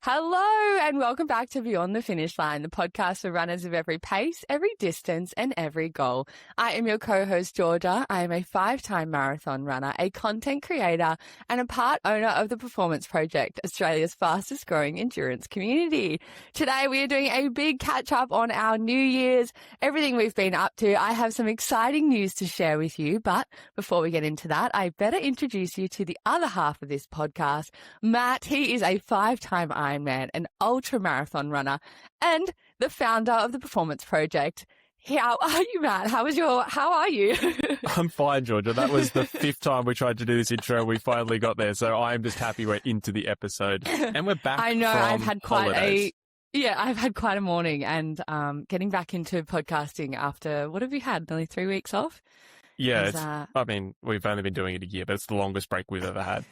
Hello and welcome back to Beyond the Finish Line, the podcast for runners of every pace, every distance and every goal. I am your co-host, Georgia. I am a 5-time marathon runner, a content creator and a part owner of the Performance Project, Australia's fastest growing endurance community. Today we are doing a big catch up on our New Year's, everything we've been up to. I have some exciting news to share with you, but before we get into that, I better introduce you to the other half of this podcast, Matt. He is a 5-time Ironman, an ultra marathon runner, and the founder of the Performance Project. How are you, Matt? How are you? I'm fine, Georgia. That was the 5th time we tried to do this intro. We finally got there. So I'm just happy we're into the episode and we're back. I know from I've had holidays. I've had quite a morning and getting back into podcasting after, what have you had? Nearly 3 weeks off? Yeah. We've only been doing it a year, but it's the longest break we've ever had.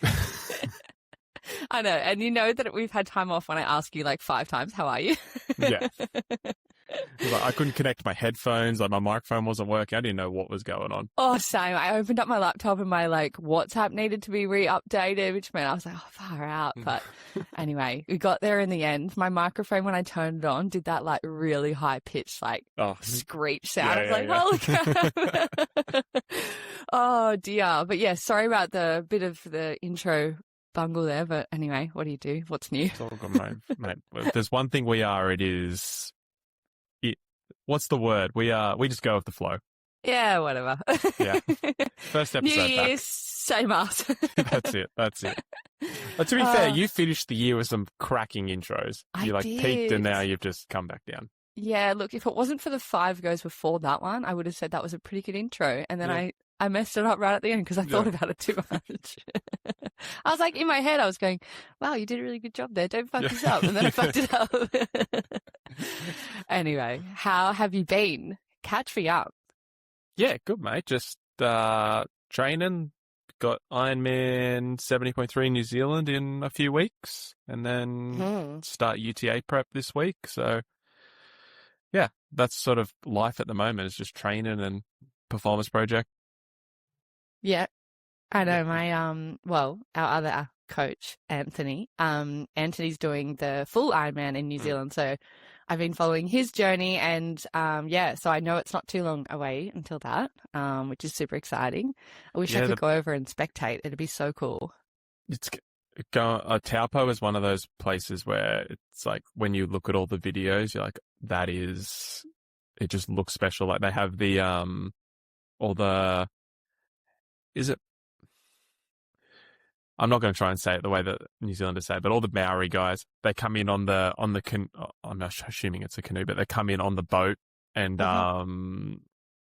I know. And you know that we've had time off when I ask you like 5 times, how are you? Yeah. I couldn't connect my headphones. Like my microphone wasn't working. I didn't know what was going on. Oh, same. I opened up my laptop and my WhatsApp needed to be re-updated, which meant I was like, oh, far out. But anyway, we got there in the end. My microphone, when I turned it on, did that really high pitched screech sound. I was holy crap. Oh dear. But yeah, sorry about the bit of the intro bungle there, but anyway, what do you do? What's new? It's all good, mate. If there's one thing we are, what's the word? We just go with the flow. Yeah, whatever. Yeah. First episode New Year, back. same us. That's it. But to be fair, you finished the year with some cracking intros. You peaked and now you've just come back down. Yeah, look, if it wasn't for the 5 goes before that one, I would have said that was a pretty good intro. And then I messed it up right at the end because I thought about it too much. I was like, in my head, I was going, wow, you did a really good job there. Don't fuck this up. And then I fucked it up. Anyway, how have you been? Catch me up. Yeah, good, mate. Just training. Got Ironman 70.3 New Zealand in a few weeks. And then start UTA prep this week. So, yeah, that's sort of life at the moment. It's just training and Performance Project. Yeah. I know my, our other coach, Anthony, Anthony's doing the full Ironman in New Zealand. So I've been following his journey and, so I know it's not too long away until that, which is super exciting. I wish I could go over and spectate. It'd be so cool. Taupo is one of those places where it's like, when you look at all the videos, you're like, it just looks special. Like they have I'm not going to try and say it the way that New Zealanders say it, but all the Maori guys, they come in on the I'm not assuming it's a canoe, but they come in on the boat and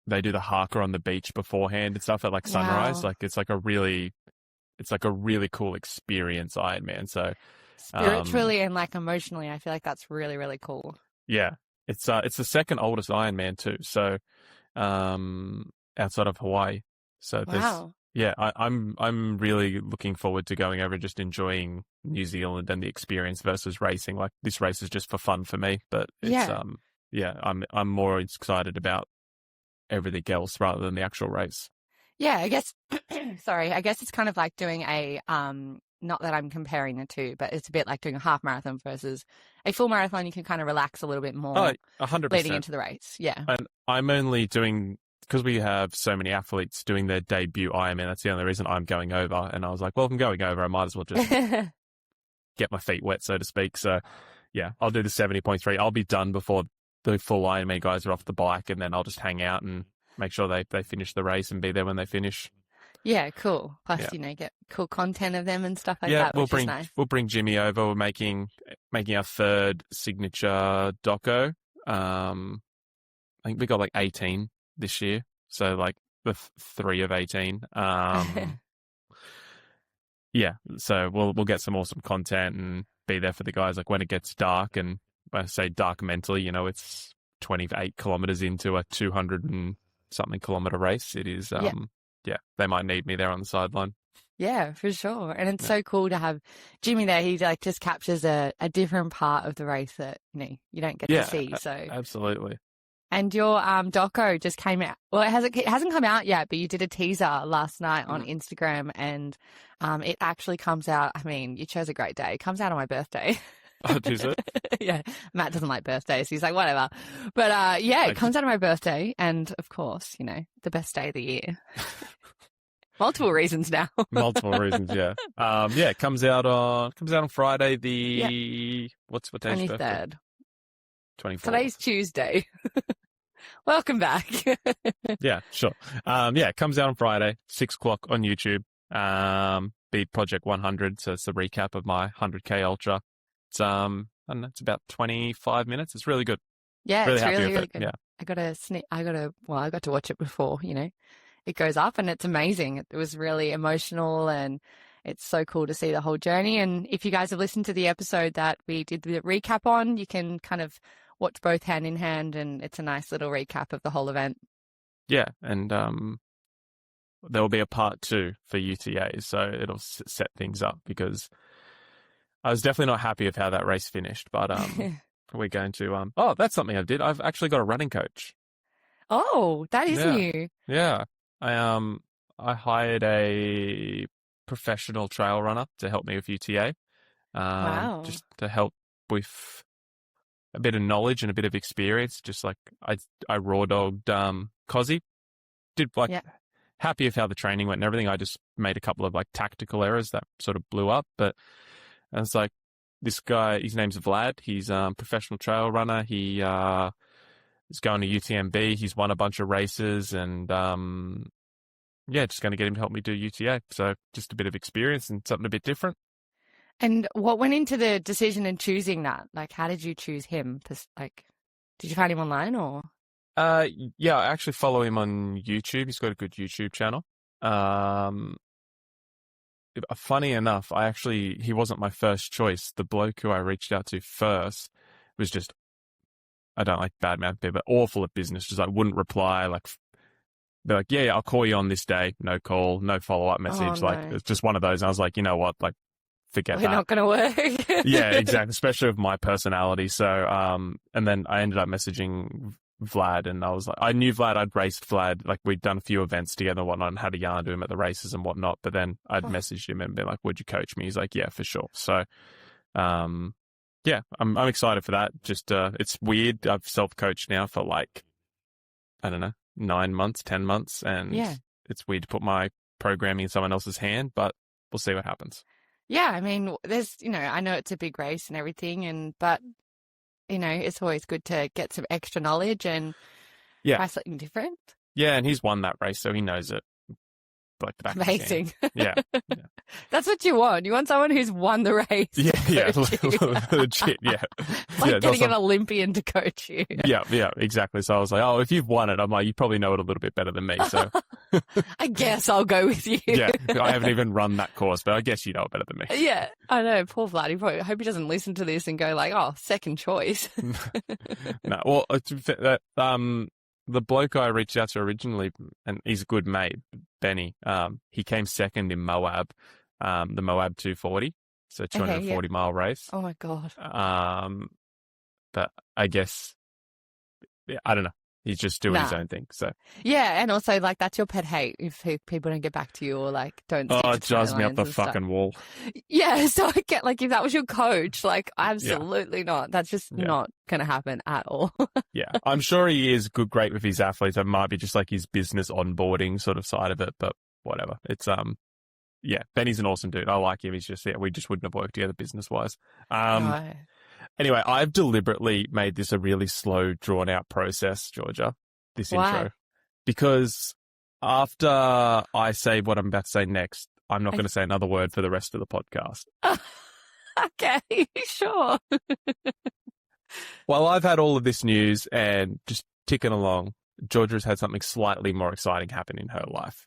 they do the haka on the beach beforehand and stuff at sunrise. Wow. It's like a really cool experience, Ironman. So spiritually and emotionally, I feel like that's really, really cool. Yeah. It's the second oldest Ironman too. So outside of Hawaii. So wow. Yeah, I'm really looking forward to going over and just enjoying New Zealand and the experience versus racing. Like this race is just for fun for me, but it's I'm more excited about everything else rather than the actual race. Yeah, I guess I guess it's kind of like doing a not that I'm comparing the two, but it's a bit like doing a half marathon versus a full marathon. You can kind of relax a little bit more 100% leading into the race. Yeah. And I'm only doing, because we have so many athletes doing their debut Ironman, that's the only reason I'm going over. And I was like, well, if I'm going over, I might as well just get my feet wet, so to speak. So, yeah, I'll do the 70.3. I'll be done before the full Ironman guys are off the bike, and then I'll just hang out and make sure they finish the race and be there when they finish. Yeah, cool. Plus, get cool content of them and stuff like that, which is nice. We'll bring Jimmy over. We're making our third signature doco. I think we got 18 this year, so the 3 of 18. Yeah, so we'll get some awesome content and be there for the guys when it gets dark. And when I say dark mentally, it's 28 kilometers into a 200 and something kilometer race. It is they might need me there on the sideline. Yeah, for sure. And it's so cool to have Jimmy there. He just captures a different part of the race that you don't get to see. So absolutely. And your doco just came out. Well, it hasn't come out yet, but you did a teaser last night on Instagram, and it actually comes out. I mean, you chose a great day. It comes out on my birthday. Oh, is it? Yeah, Matt doesn't like birthdays. He's like, whatever. But it comes out of my birthday, and of course, the best day of the year. Multiple reasons now. Multiple reasons, yeah. It comes out on Friday. What day is your birthday? 23rd. Today's Tuesday. Welcome back. Yeah, sure. It comes out on Friday, 6:00 on YouTube. Be Project 100, so it's the recap of my 100K Ultra. It's I don't know, it's about 25 minutes. It's really good. Yeah, really it's happy really, with really it. good. Yeah. I got to watch it before, it goes up, and it's amazing. It was really emotional, and it's so cool to see the whole journey. And if you guys have listened to the episode that we did the recap on, you can kind of watch both hand in hand, and it's a nice little recap of the whole event. Yeah, and there will be a part 2 for UTA, so it'll set things up, because I was definitely not happy with how that race finished, but we're going to that's something I did. I've actually got a running coach. Oh, that is new. Yeah. I hired a professional trail runner to help me with UTA. Wow. Just to help with a bit of knowledge and a bit of experience. Just like I raw dogged Cozzy. Happy with how the training went and everything. I just made a couple of tactical errors that sort of blew up. But it's like, this guy, his name's Vlad. He's a professional trail runner. He is going to UTMB. He's won a bunch of races, and just going to get him to help me do UTA. So just a bit of experience and something a bit different. And what went into the decision in choosing that? How did you choose him? Did you find him online or? I actually follow him on YouTube. He's got a good YouTube channel. Funny enough, he wasn't my first choice. The bloke who I reached out to first was just, I don't like badmouth people, but awful at business. Just wouldn't reply. They're like, yeah, I'll call you on this day. No call, no follow-up message. Oh, no. It's just one of those. And I was like, you know what? Forget that. We're not going to work. Yeah, exactly. Especially with my personality. So, and then I ended up messaging Vlad, and I was like, I knew Vlad, I'd raced Vlad, we'd done a few events together and whatnot, and had a yarn to him at the races and whatnot, but then I'd messaged him and been like, would you coach me? He's like, yeah, for sure. So, I'm excited for that. Just, it's weird. I've self-coached now for I don't know, 9 months, 10 months, and it's weird to put my programming in someone else's hand, but we'll see what happens. Yeah, I mean, there's, I know it's a big race and everything, but it's always good to get some extra knowledge and try something different. Yeah, and he's won that race, so he knows it. The back amazing. Of his hand. Yeah. That's what you want. You want someone who's won the race. Yeah, legit, yeah. It's getting an Olympian to coach you. Yeah, exactly. So I was like, oh, if you've won it, I'm like, you probably know it a little bit better than me, so. I guess I'll go with you. Yeah, I haven't even run that course, but I guess you know it better than me. Yeah, I know. Poor Vlad. I hope he doesn't listen to this and go second choice. No, well, the bloke I reached out to originally, and he's a good mate, Benny, he came second in Moab, the Moab 240, so 240-mile race. Oh, my God. But I guess, I don't know. He's just doing his own thing. So yeah, and also that's your pet hate if people don't get back to you or don't. Oh, it drives me up the fucking wall. Yeah, so I get if that was your coach, absolutely not. That's just not going to happen at all. Yeah, I'm sure he is great with his athletes. It might be just his business onboarding sort of side of it, but whatever. It's Benny's an awesome dude. I like him. He's just we just wouldn't have worked together business wise. No. Anyway, I've deliberately made this a really slow, drawn-out process, Georgia, this intro. Because after I say what I'm about to say next, I'm not going to say another word for the rest of the podcast. Okay, sure. Well, I've had all of this news and just ticking along, Georgia's had something slightly more exciting happen in her life.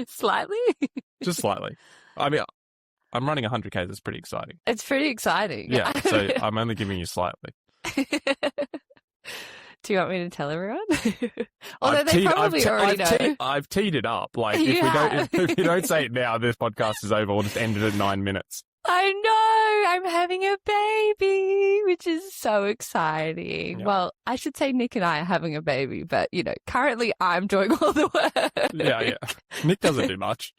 Slightly? Just slightly. I mean, I'm running 100K. That's pretty exciting. It's pretty exciting. Yeah, so I'm only giving you slightly. Do you want me to tell everyone? Although they probably already know. I've teed it up. If you don't say it now, this podcast is over. We'll just end it at 9 minutes. I know. I'm having a baby. which is so exciting. Yeah. Well, I should say Nick and I are having a baby, but, currently I'm doing all the work. Yeah. Nick doesn't do much.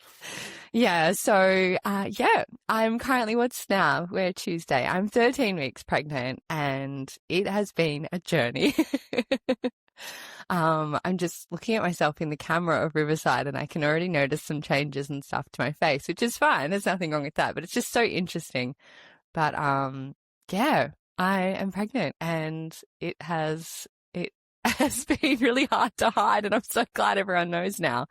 Yeah. So, I'm currently, we're Tuesday. I'm 13 weeks pregnant and it has been a journey. I'm just looking at myself in the camera of Riverside and I can already notice some changes and stuff to my face, which is fine. There's nothing wrong with that, but it's just so interesting. But, I am pregnant and it has been really hard to hide. And I'm so glad everyone knows now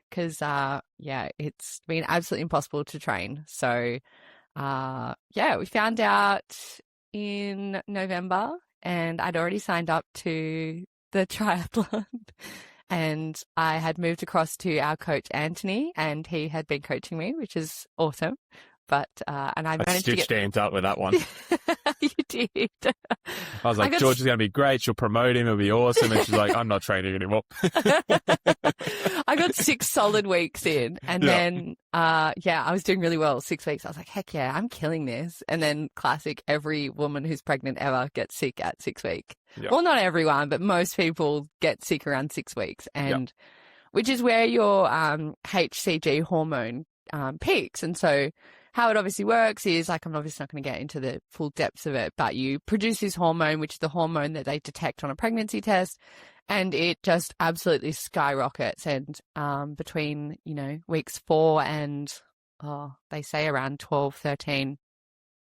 because, it's been absolutely impossible to train. So, we found out in November and I'd already signed up to the triathlon and I had moved across to our coach, Anthony, and he had been coaching me, which is awesome. But, and I managed to get... stitched up with that one. You did. I was like, George is going to be great. She'll promote him. It'll be awesome. And she's like, I'm not training anymore. I got 6 solid weeks in and then, I was doing really well. 6 weeks. I was like, heck yeah, I'm killing this. And then classic, every woman who's pregnant ever gets sick at 6 weeks. Yep. Well, not everyone, but most people get sick around 6 weeks and which is where your, HCG hormone, peaks. And so, how it obviously works is, like, I'm obviously not going to get into the full depths of it, but you produce this hormone, which is the hormone that they detect on a pregnancy test, and it just absolutely skyrockets. And between, weeks 4 and, they say around 12, 13,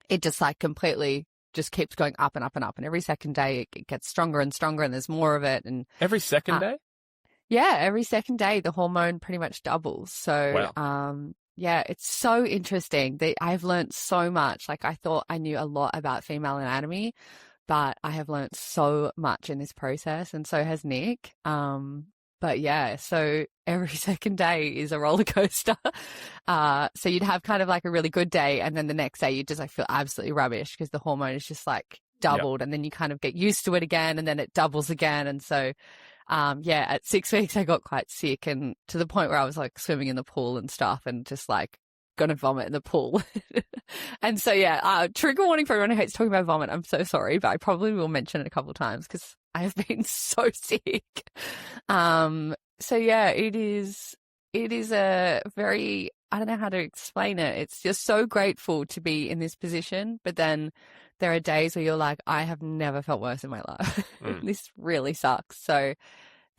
it just like completely just keeps going up and up and up. And every second day it gets stronger and stronger and there's more of it. And every second day? Yeah, every second day the hormone pretty much doubles. So, wow. It's so interesting. I've learned so much. Like I thought I knew a lot about female anatomy, but I have learned so much in this process and so has Nick. So every second day is a roller coaster. So you'd have kind of like a really good day and then the next day you just like feel absolutely rubbish because the hormone is just like doubled and then you kind of get used to it again and then it doubles again. And so at 6 weeks, I got quite sick and to the point where I was like swimming in the pool and stuff and just like going to vomit in the pool. And so, trigger warning for everyone who hates talking about vomit. I'm so sorry, but I probably will mention it a couple of times because I have been so sick. It is a very, I don't know how to explain it. It's just so grateful to be in this position, but then there are days where you're like, I have never felt worse in my life. This really sucks. So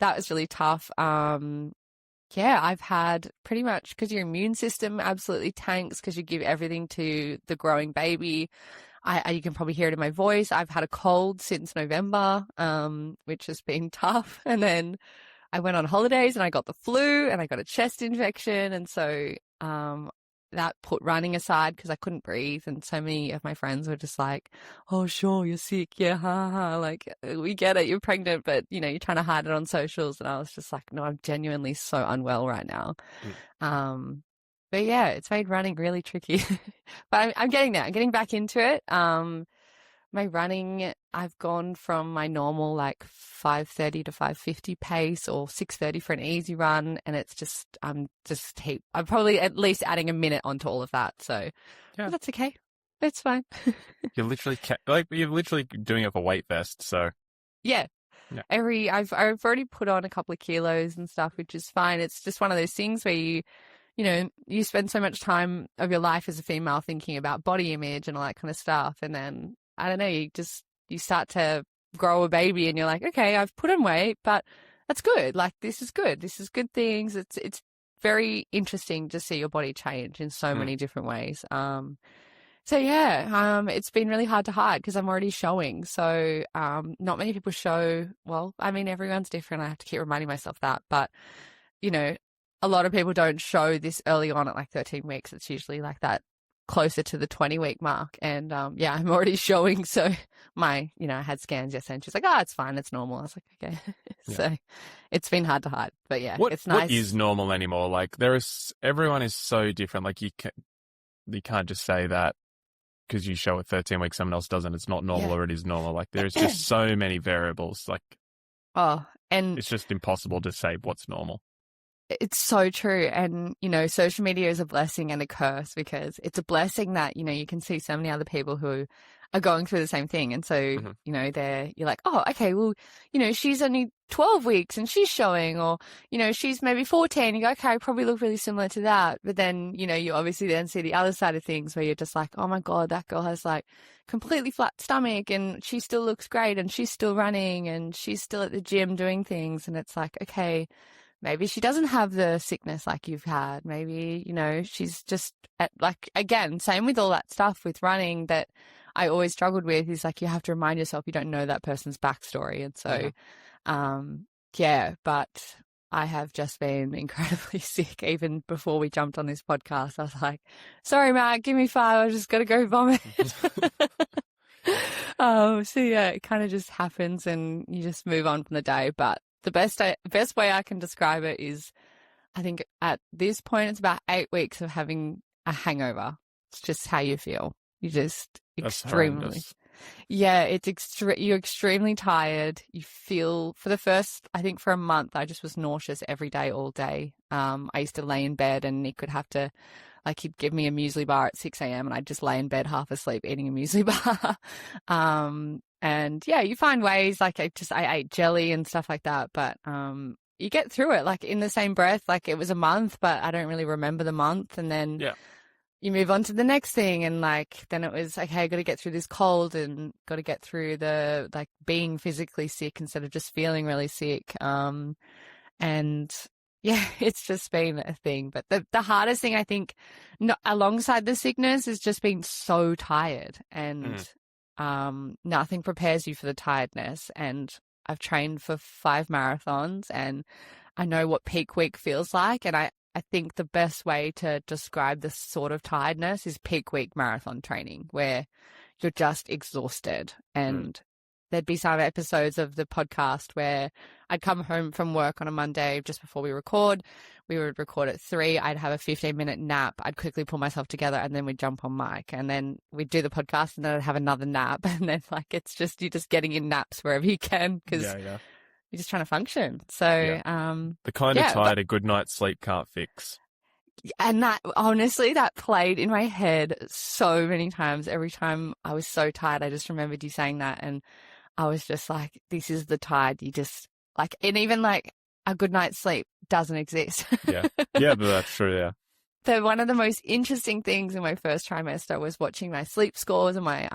that was really tough. I've had pretty much because your immune system absolutely tanks because you give everything to the growing baby. You can probably hear it in my voice. I've had a cold since November, which has been tough. And then I went on holidays and I got the flu and I got a chest infection. And so, that put running aside because I couldn't breathe. And so many of my friends were just like, oh, sure, you're sick. Yeah, ha, ha. Like, we get it. You're pregnant, but, you're trying to hide it on socials. And I was just like, no, I'm genuinely so unwell right now. It's made running really tricky. But I'm getting there. I'm getting back into it. My running, I've gone from my normal like 5:30 to 5:50 pace or 6:30 for an easy run. And it's just, I'm probably at least adding a minute onto all of that. So that's okay. It's fine. You're literally doing it for weight vest. So yeah. I've already put on a couple of kilos and stuff, which is fine. It's just one of those things where you spend so much time of your life as a female thinking about body image and all that kind of stuff. And then, I don't know, you start to grow a baby and you're like, okay, I've put on weight, but that's good. Like, this is good. This is good things. It's very interesting to see your body change in so many different ways. It's been really hard to hide because I'm already showing. So, not many people show, well, I mean, everyone's different. I have to keep reminding myself that, but a lot of people don't show this early on at like 13 weeks. It's usually like that closer to the 20-week mark. And, I'm already showing. So I had scans yesterday and she's like, it's fine. It's normal. I was like, okay. So it's been hard to hide, but it's nice. What is normal anymore? Like everyone is so different. Like you can't just say that because you show at 13 weeks, someone else doesn't. It's not normal or it is normal. Like there's just so many variables. Like, and it's just impossible to say what's normal. It's so true. And, social media is a blessing and a curse, because it's a blessing that, you can see so many other people who are going through the same thing. And so, you're like, oh, okay, well, she's only 12 weeks and she's showing, or, she's maybe 14. You go, okay, I probably look really similar to that. But then, you obviously then see the other side of things where you're just like, oh my God, that girl has like completely flat stomach and she still looks great and she's still running and she's still at the gym doing things. And it's like, okay, maybe she doesn't have the sickness like you've had. Maybe, she's just again, same with all that stuff with running that I always struggled with, is like, you have to remind yourself you don't know that person's backstory. And so, but I have just been incredibly sick. Even before we jumped on this podcast, I was like, sorry, Matt, give me 5. I just got to go vomit. So yeah, it kind of just happens and you just move on from the day. But the best way I can describe it is, I think at this point, it's about 8 weeks of having a hangover. It's just how you feel. You just extremely, you're extremely tired. You feel, for the first, I think for a month, I just was nauseous every day, all day. I used to lay in bed and Nick would have to, he'd give me a muesli bar at 6 a.m. and I'd just lay in bed half asleep eating a muesli bar. And yeah, you find ways, I ate jelly and stuff like that, but you get through it, in the same breath, it was a month, but I don't really remember the month. And then you move on to the next thing. And then it was, okay, I got to get through this cold and got to get through the, being physically sick instead of just feeling really sick. And yeah, it's just been a thing. But the hardest thing, I think, alongside the sickness, is just being so tired. And nothing prepares you for the tiredness. And I've trained for 5 marathons and I know what peak week feels like. And I think the best way to describe this sort of tiredness is peak week marathon training, where you're just exhausted. And there'd be some episodes of the podcast where I'd come home from work on a Monday just before we record. We would record at 3. I'd have a 15-minute nap. I'd quickly pull myself together and then we'd jump on mic. And then we'd do the podcast and then I'd have another nap. And then it's just, you're just getting in naps wherever you can because you're just trying to function. So, the kind of tired a good night's sleep can't fix. And that, honestly, that played in my head so many times. Every time I was so tired, I just remembered you saying that. And I was just like, this is the tide. You just and even a good night's sleep doesn't exist. Yeah, but that's true. Yeah. One of the most interesting things in my first trimester was watching my sleep scores and my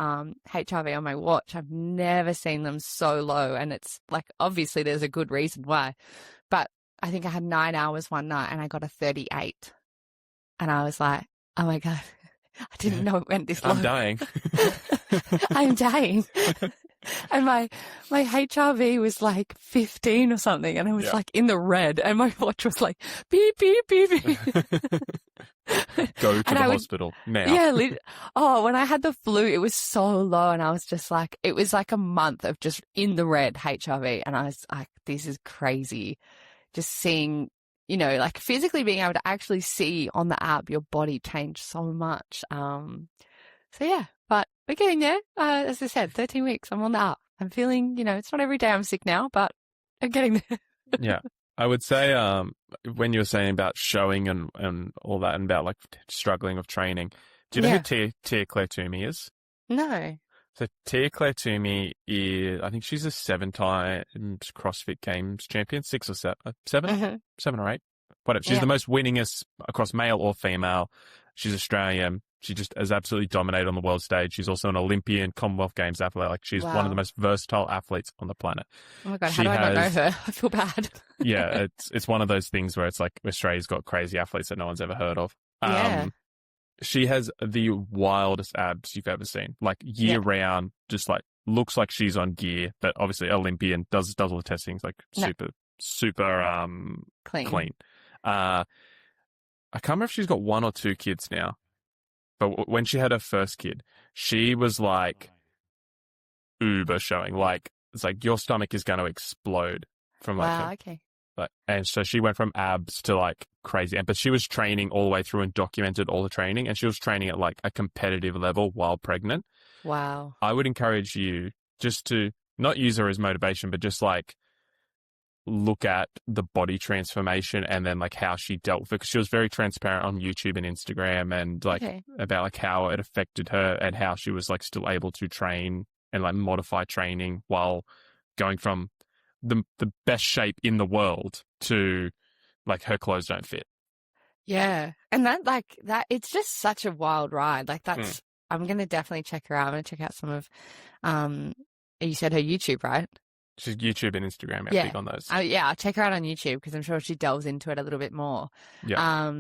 HRV on my watch. I've never seen them so low. And it's obviously there's a good reason why, but I think I had 9 hours one night and I got a 38 and I was like, oh my God, I didn't know it went this low. I'm dying. I'm dying. And my HRV was 15 or something, and I was in the red, and my watch was beep, beep, beep, beep. Go to the hospital now. Yeah. When I had the flu, it was so low, and I was just it was a month of just in the red HRV, and I was like, this is crazy. Just seeing, physically being able to actually see on the app your body change so much. So yeah, but we're getting there. As I said, 13 weeks, I'm on the up. I'm feeling, it's not every day I'm sick now, but I'm getting there. Yeah. I would say when you were saying about showing and all that and about struggling with training, do you know who Tia Claire Toomey is? No. So Tia Claire Toomey is, I think she's a 7-time CrossFit Games champion, 6 or 7, 7, 7 or 8, whatever. She's the most winningest across male or female. She's Australian. She just has absolutely dominated on the world stage. She's also an Olympian, Commonwealth Games athlete. She's one of the most versatile athletes on the planet. Oh my God, how do I not know her? I feel bad. Yeah, it's one of those things where it's Australia's got crazy athletes that no one's ever heard of. She has the wildest abs you've ever seen. Year round, just looks like she's on gear, but obviously Olympian, does all the testings, super clean. I can't remember if she's got 1 or 2 kids now. But when she had her first kid, she was uber showing. It's your stomach is going to explode from wow, okay. And so she went from abs to crazy. But she was training all the way through and documented all the training. And she was training at a competitive level while pregnant. Wow. I would encourage you just to not use her as motivation, but just look at the body transformation and then like how she dealt with it, because she was very transparent on YouTube and Instagram and like about like how it affected her and how she was like still able to train and like modify training while going from the best shape in the world to like her clothes don't fit. Yeah. And that it's just such a wild ride. Like that's I'm gonna definitely check her out. I'm gonna check out some of you said her YouTube, right? She's YouTube and Instagram, big on those. I'll check her out on YouTube because I'm sure she delves into it a little bit more. Yeah.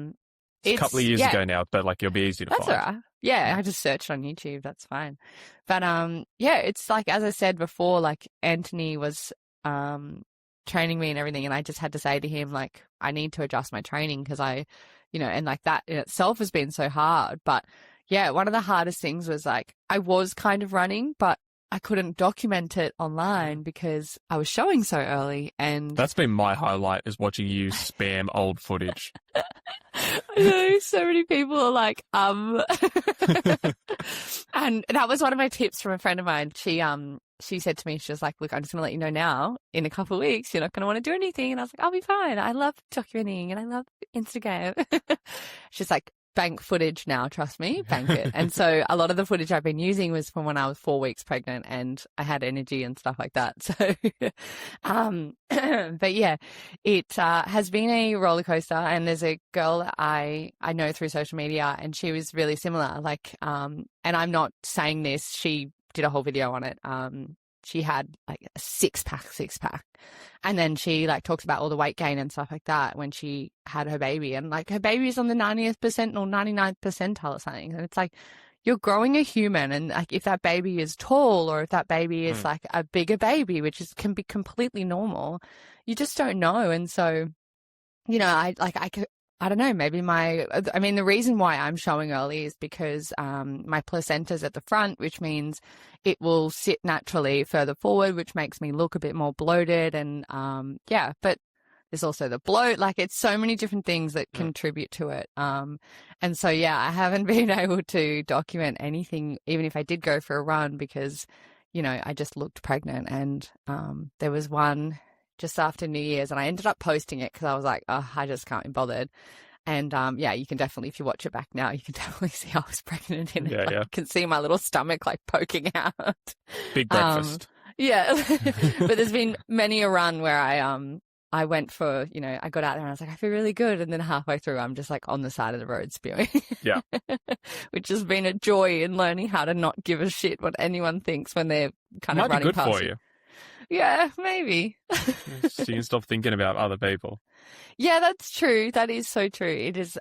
It's a couple of years ago now, but like it'll be easy to find. That's all right. Yeah, I just searched on YouTube. That's fine. But it's like, as I said before, like Anthony was training me and everything, and I just had to say to him, like, I need to adjust my training because and like that in itself has been so hard. But yeah, one of the hardest things was like I was kind of running, but I couldn't document it online because I was showing so early. And that's been my highlight, is watching you spam old footage. I know so many people are like, and that was one of my tips from a friend of mine. She said to me, she was like, look, I'm just going to let you know now, in a couple of weeks, you're not going to want to do anything. And I was like, I'll be fine. I love documenting and I love Instagram. She's like, bank footage now, trust me, bank it. And so a lot of the footage I've been using was from when I was 4 weeks pregnant and I had energy and stuff like that. So, but yeah, it has been a roller coaster. And there's a girl that I know through social media, and she was really similar. Like, and I'm not saying this, she did a whole video on it. She had like a six pack. And then she like talks about all the weight gain and stuff like that when she had her baby, and like her baby is on the 90th percent or 99th percentile or something. And it's like, you're growing a human, and like if that baby is tall or if that baby is like a bigger baby, which can be completely normal, you just don't know. And so, I don't know, maybe the reason why I'm showing early is because my placenta's at the front, which means it will sit naturally further forward, which makes me look a bit more bloated. And but there's also the bloat. Like, it's so many different things that contribute to it. And so, I haven't been able to document anything, even if I did go for a run, because, I just looked pregnant. And there was one just after New Year's, and I ended up posting it because I was like, oh, I just can't be bothered. And you can definitely, if you watch it back now, you can definitely see I was pregnant in it. You can see my little stomach like poking out. Big breakfast. But there's been many a run where I went for, I got out there and I was like, I feel really good. And then halfway through, I'm just like on the side of the road spewing. Yeah. Which has been a joy in learning how to not give a shit what anyone thinks when they're kind of running past. Might be good for you. Yeah, maybe. So you can stop thinking about other people. Yeah, that's true. That is so true. It is,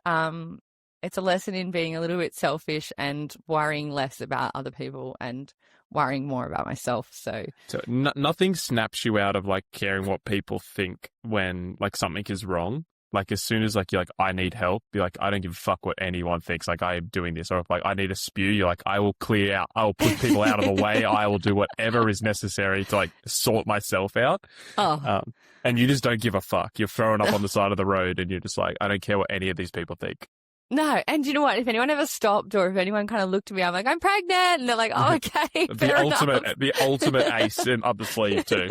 it's a lesson in being a little bit selfish and worrying less about other people and worrying more about myself. So nothing snaps you out of like caring what people think when like something is wrong. Like, as soon as like you're like, I need help, you're like, I don't give a fuck what anyone thinks. Like, I am doing this. Or if like I need a spew, you're like, I will clear out. I will put people out of the way. I will do whatever is necessary to like sort myself out. And you just don't give a fuck. You're throwing up on the side of the road, and you're just like, I don't care what any of these people think. No, and you know what? If anyone ever stopped, or if anyone kind of looked at me, I'm like, I'm pregnant, and they're like, oh, okay. the ultimate ace up the sleeve too.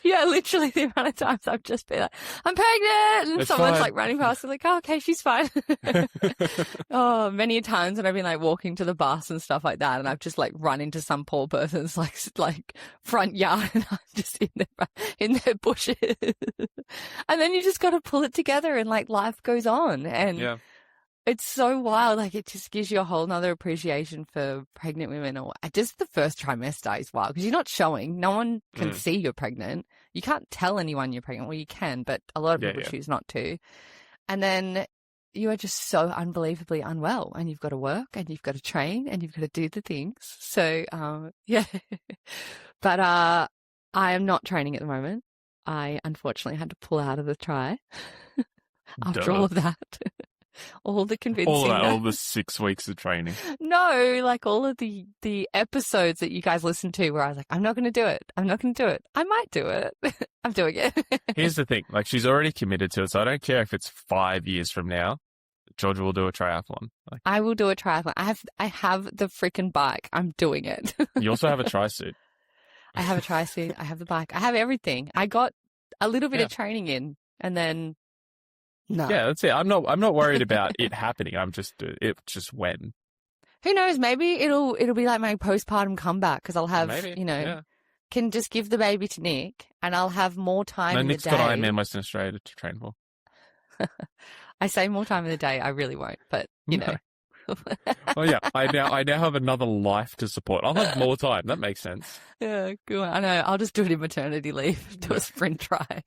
Yeah, literally the amount of times I've just been like, I'm pregnant, and someone's like running past, and like, oh, okay, she's fine. Many times when I've been like walking to the bus and stuff like that, and I've just like run into some poor person's like front yard, and I'm just in their bushes, and then you just got to pull it together, and like life goes on, and it's so wild. Like, it just gives you a whole nother appreciation for pregnant women, or just the first trimester is wild because you're not showing. No one can see you're pregnant. You can't tell anyone you're pregnant. Well, you can, but a lot of people choose not to. And then you are just so unbelievably unwell, and you've got to work, and you've got to train, and you've got to do the things. So, but I am not training at the moment. I unfortunately had to pull out of the tri after all of that. All the convincing. All the 6 weeks of training. No, like all of the episodes that you guys listened to where I was like, I'm not going to do it. I'm not going to do it. I might do it. I'm doing it. Here's the thing. Like, she's already committed to it. So I don't care if it's 5 years from now. Georgia will do a triathlon. Like, I will do a triathlon. I have the freaking bike. I'm doing it. You also have a tri-suit. I have a tri-suit. I have the bike. I have everything. I got a little bit Yeah. of training in, and then no. Yeah, that's it. I'm not worried about it happening. It's just when. Who knows? Maybe it'll be like my postpartum comeback because I'll have, Maybe. Yeah. can just give the baby to Nick and I'll have more time No, in Nick's the day. got Ironman Western Australia to train for. I say more time in the day. I really won't, but you know. Oh yeah, I now have another life to support. I'll have more time. That makes sense. Yeah, good. I know. I'll just do it in maternity leave. Do a sprint try.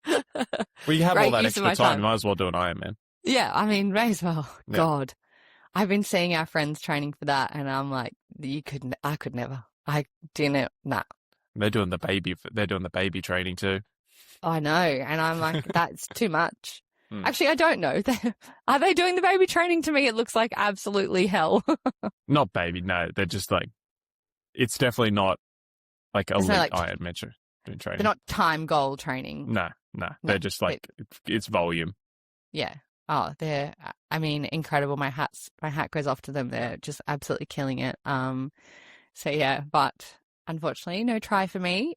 Well, you have Great all that use of extra my time. You might as well do an Ironman. Yeah, I mean, may as well. Yeah. God, I've been seeing our friends training for that, and I'm like, I could never. I didn't. Nah. They're doing the baby training too. I know, and I'm like, that's too much. Hmm. Actually, I don't know. Are they doing the baby training? To me, it looks like absolutely hell. Not baby, no. They're just like, it's definitely not like elite Ironman training. They're not time goal training. No. They're just like, it's volume. Yeah. Oh, I mean, incredible. My hat goes off to them. They're just absolutely killing it. So yeah, but unfortunately, no try for me.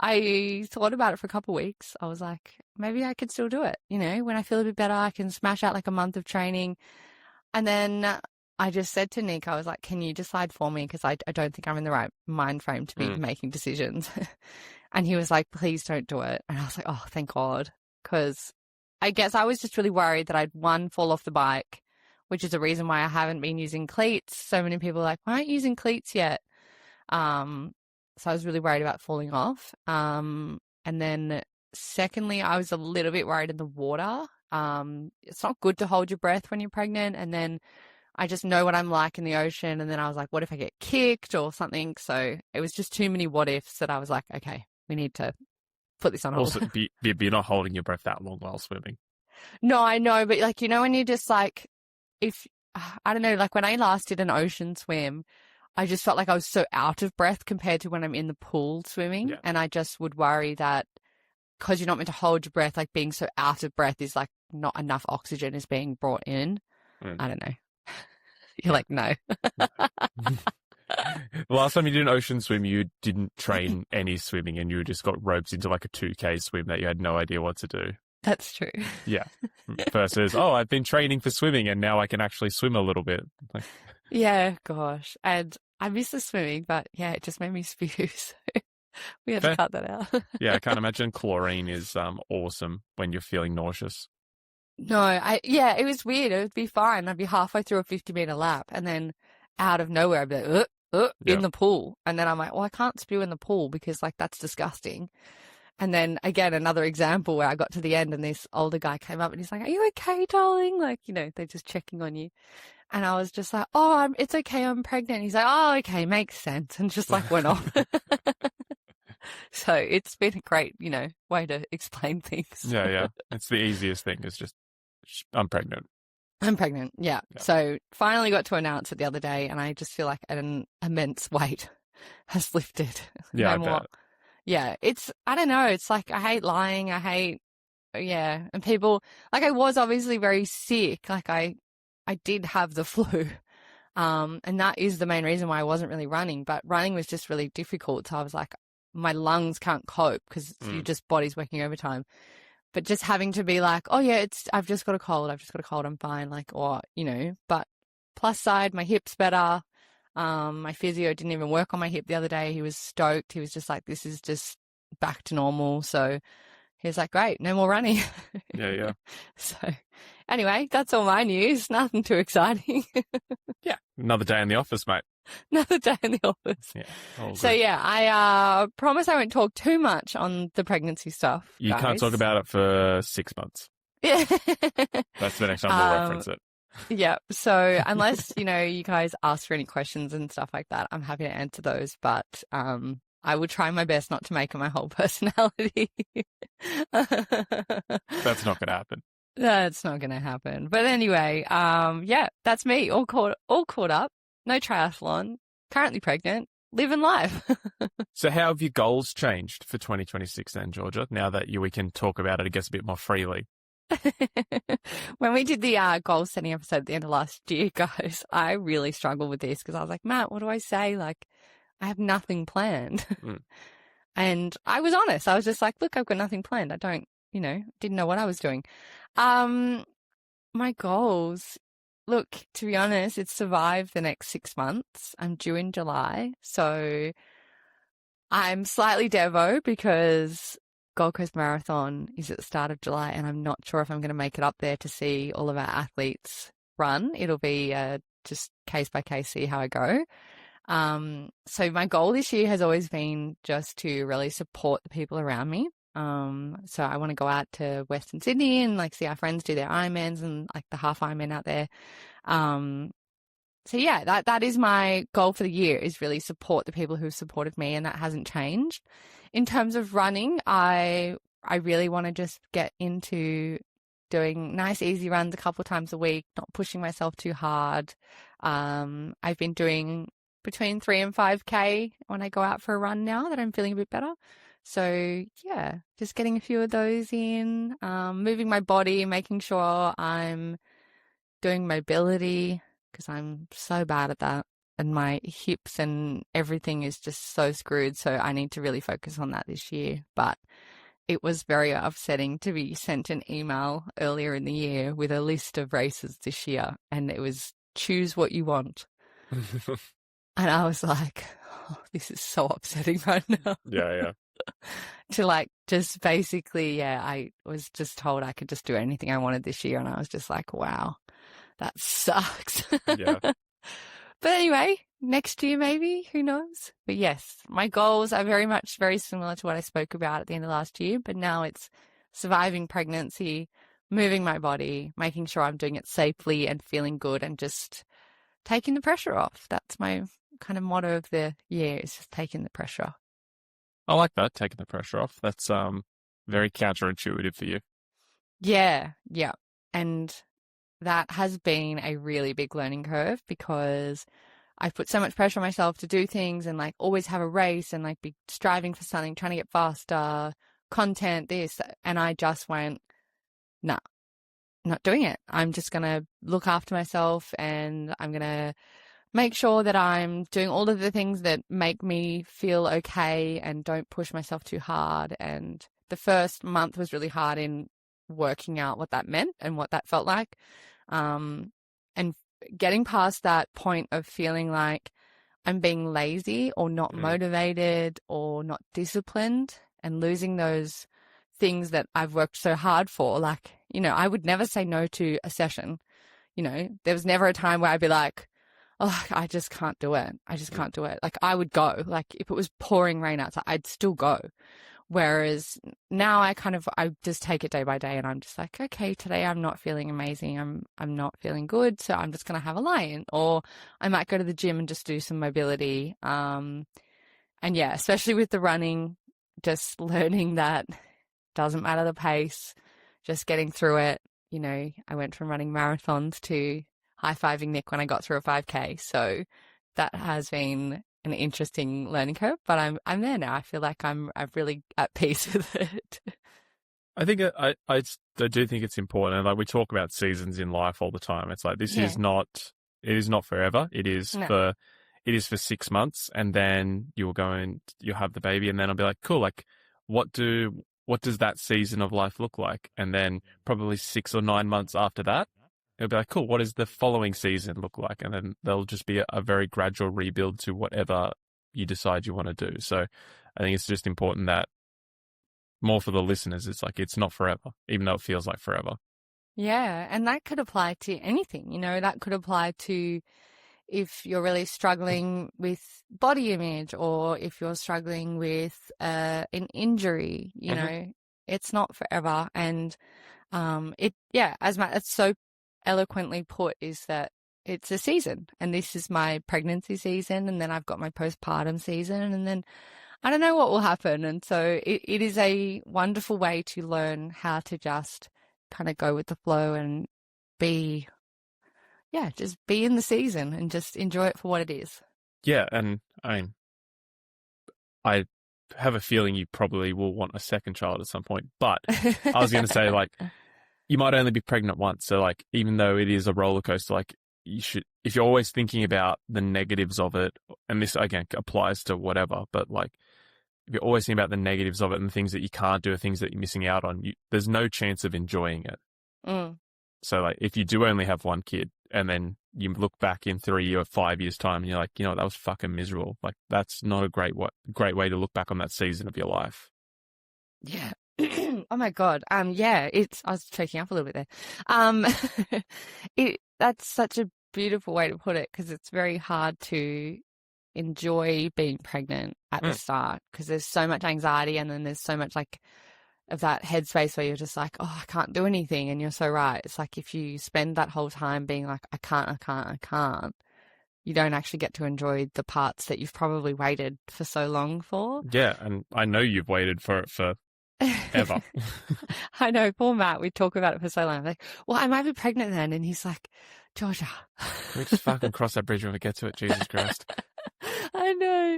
I thought about it for a couple of weeks. I was like, maybe I could still do it. You know, when I feel a bit better, I can smash out like a month of training. And then I just said to Nick, I was like, can you decide for me? Because I don't think I'm in the right mind frame to be making decisions. And he was like, please don't do it. And I was like, oh, thank God. Because I guess I was just really worried that I'd fall off the bike, which is the reason why I haven't been using cleats. So many people are like, why aren't you using cleats yet? So I was really worried about falling off. And then secondly, I was a little bit worried in the water. It's not good to hold your breath when you're pregnant. And then I just know what I'm like in the ocean. And then I was like, what if I get kicked or something? So it was just too many what ifs that I was like, okay, we need to put this on hold. Also, you're not holding your breath that long while swimming. No, I know. But like, when you just like, I don't know, like when I last did an ocean swim, I just felt like I was so out of breath compared to when I'm in the pool swimming. Yeah. And I just would worry that because you're not meant to hold your breath, like being so out of breath is like not enough oxygen is being brought in. I don't know. You're like, no. The last time you did an ocean swim, you didn't train any swimming and you just got roped into like a 2K swim that you had no idea what to do. That's true. Yeah. Versus, I've been training for swimming and now I can actually swim a little bit. Like... Yeah, gosh. And I miss the swimming, but yeah, it just made me spew. So we had to cut that out. Yeah, I can't imagine chlorine is awesome when you're feeling nauseous. No, it was weird. It would be fine. I'd be halfway through a 50-meter lap and then out of nowhere I'd be like, in the pool. And then I'm like, well, I can't spew in the pool because like that's disgusting. And then again, another example where I got to the end and this older guy came up and he's like, are you okay, darling? Like, they're just checking on you. And I was just like, it's okay, I'm pregnant. He's like, oh, okay, makes sense. And just like went off. So it's been a great, way to explain things. Yeah. It's the easiest thing is just, I'm pregnant. I'm pregnant, yeah. So finally got to announce it the other day and I just feel like an immense weight has lifted. Yeah, no more. Yeah, I don't know. It's like, I hate lying. And people, like I was obviously very sick. Like I did have the flu. And that is the main reason why I wasn't really running, but running was just really difficult. So I was like, my lungs can't cope because your just body's working overtime. But just having to be like, oh yeah, I've just got a cold. I'm fine. Like, or, but plus side, my hip's better. My physio didn't even work on my hip the other day. He was stoked. He was just like, this is just back to normal. So he was like, great, no more running. Yeah. So anyway, that's all my news. Nothing too exciting. Yeah. Another day in the office, mate. Another day in the office. Yeah. So yeah, I promise I won't talk too much on the pregnancy stuff. You guys. can't talk about it for 6 months. Yeah. That's the next time we'll reference it. Yeah. So unless, you guys ask for any questions and stuff like that, I'm happy to answer those. But I will try my best not to make it my whole personality. That's not going to happen. That's not going to happen. But anyway, that's me. All caught up. No triathlon. Currently pregnant. Living life. So how have your goals changed for 2026 then, Georgia, now that we can talk about it, I guess, a bit more freely? When we did the goal setting episode at the end of last year, guys, I really struggled with this because I was like, Matt, what do I say? Like, I have nothing planned. And I was honest. I was just like, look, I've got nothing planned. I don't, didn't know what I was doing. My goals, look, to be honest, it's survive the next 6 months. I'm due in July. So I'm slightly devo because Gold Coast Marathon is at the start of July and I'm not sure if I'm going to make it up there to see all of our athletes run. It'll be just case by case, see how I go. So my goal this year has always been just to really support the people around me. So I want to go out to Western Sydney and like see our friends do their Ironmans and like the half Ironman out there. So yeah, that is my goal for the year, is really support the people who've supported me, and that hasn't changed. In terms of running, I really want to just get into doing nice, easy runs a couple of times a week, not pushing myself too hard. I've been doing between 3 and 5K when I go out for a run now that I'm feeling a bit better. So yeah, just getting a few of those in, moving my body, making sure I'm doing mobility because I'm so bad at that. And my hips and everything is just so screwed. So I need to really focus on that this year. But it was very upsetting to be sent an email earlier in the year with a list of races this year. And it was choose what you want. And I was like, oh, this is so upsetting right now. Yeah. To like just basically, I was just told I could just do anything I wanted this year. And I was just like, wow, that sucks. Yeah. But anyway, next year maybe, who knows? But yes, my goals are very similar to what I spoke about at the end of last year. But now it's surviving pregnancy, moving my body, making sure I'm doing it safely and feeling good, and just taking the pressure off. That's my kind of motto of the year, is just taking the pressure off. I like that, taking the pressure off. That's very counterintuitive for you. Yeah. And that has been a really big learning curve because I've put so much pressure on myself to do things and like always have a race and like be striving for something, trying to get faster, content, this. And I just went, nah, not doing it. I'm just going to look after myself and I'm going to make sure that I'm doing all of the things that make me feel okay and don't push myself too hard. And the first month was really hard in working out what that meant and what that felt like. And getting past that point of feeling like I'm being lazy or not motivated or not disciplined, and losing those things that I've worked so hard for. Like, I would never say no to a session. There was never a time where I'd be like, oh, I just can't do it. I just can't do it. Like, I would go. Like, if it was pouring rain outside, I'd still go. Whereas now I just take it day by day, and I'm just like, okay, today I'm not feeling amazing. I'm not feeling good. So I'm just going to have a lie-in, or I might go to the gym and just do some mobility. And yeah, especially with the running, just learning that doesn't matter the pace, just getting through it. I went from running marathons to high-fiving Nick when I got through a 5K. So that has been an interesting learning curve, but I'm there now. I feel like I'm really at peace with it. I think I do think it's important. Like, we talk about seasons in life all the time. It's like, it is not forever. It is for 6 months, and then you'll go and you'll have the baby, and then I'll be like, cool. Like, what does that season of life look like? And then probably 6 or 9 months after that, it'll be like, cool, what does the following season look like? And then there'll just be a very gradual rebuild to whatever you decide you want to do. So I think it's just important that, more for the listeners, it's like, it's not forever, even though it feels like forever. Yeah, and that could apply to anything. That could apply to if you're really struggling with body image, or if you're struggling with an injury, it's not forever. And as Matt, it's so eloquently put, is that it's a season, and this is my pregnancy season, and then I've got my postpartum season, and then I don't know what will happen. And so it is a wonderful way to learn how to just kind of go with the flow and just be in the season and just enjoy it for what it is. Yeah, and I have a feeling you probably will want a second child at some point, but I was going to say, like, you might only be pregnant once. So, like, even though it is a roller coaster, like, you should, if you're always thinking about the negatives of it, and this, again, applies to whatever, but like, if you're always thinking about the negatives of it and the things that you can't do, or things that you're missing out on, there's no chance of enjoying it. Mm. So like, if you do only have one kid and then you look back in 3 or 5 years time and you're like, that was fucking miserable. Like, that's not a great way to look back on that season of your life. Yeah. Oh my God. Yeah, I was choking up a little bit there. That's such a beautiful way to put it, because it's very hard to enjoy being pregnant at the start, because there's so much anxiety, and then there's so much like of that headspace where you're just like, oh, I can't do anything. And you're so right. It's like, if you spend that whole time being like, I can't, you don't actually get to enjoy the parts that you've probably waited for so long for. Yeah. And I know you've waited for it for ever. I know, poor Matt. We talk about it for so long. I'm like, well, I might be pregnant then. And he's like, Georgia. We just fucking cross that bridge when we get to it. Jesus Christ. I know.